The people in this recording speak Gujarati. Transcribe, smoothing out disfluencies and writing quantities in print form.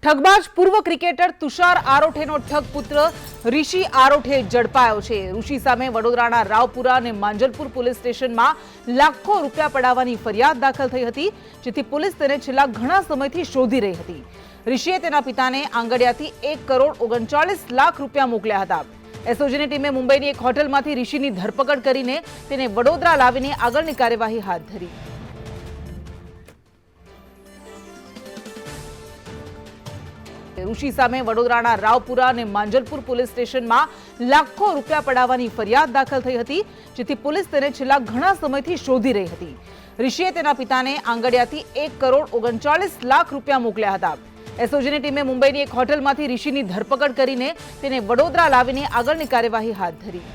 ठगबाज पूर्व क्रिकेटर तुषार आरोठेનો ઠગ પુત્ર ઋષિ આરોઠે ઝડપાયો છે। ઋષિ સામે વડોદરાના રાવપુરા અને માંજલપુર પોલીસ સ્ટેશનમાં લાખો રૂપિયા પડાવવાની ફરિયાદ દાખલ થઈ હતી, જેથી પોલીસ તેને છેલ્લા ઘણા સમયથી શોધી રહી હતી। ઋષિએ તેના પિતાને આંગડિયાથી 1,39,00,000 રૂપિયા મોકલ્યા હતા। એસઓજીની ટીમે મુંબઈની એક હોટલમાંથી ઋષિની ધરપકડ કરીને તેને વડોદરા લાવીને આગળની કાર્યવાહી હાથ ધરી। ઋષિ સામે વડોદરાના રાવપુરા અને માંજલપુર પોલીસ સ્ટેશનમાં લાખો રૂપિયા પડાવવાની ફરિયાદ દાખલ થઈ હતી, જેથી પોલીસ તેને છેલ્લા ઘણા સમયથી શોધી રહી હતી। ઋષિએ તેના પિતાને આંગડિયાથી 1,39,00,000 રૂપિયા મોકલ્યા હતા। એસઓજીની ટીમે મુંબઈની એક હોટલમાંથી ઋષિની ધરપકડ કરીને તેને વડોદરા લાવીને આગળની કાર્યવાહી હાથ ધરી।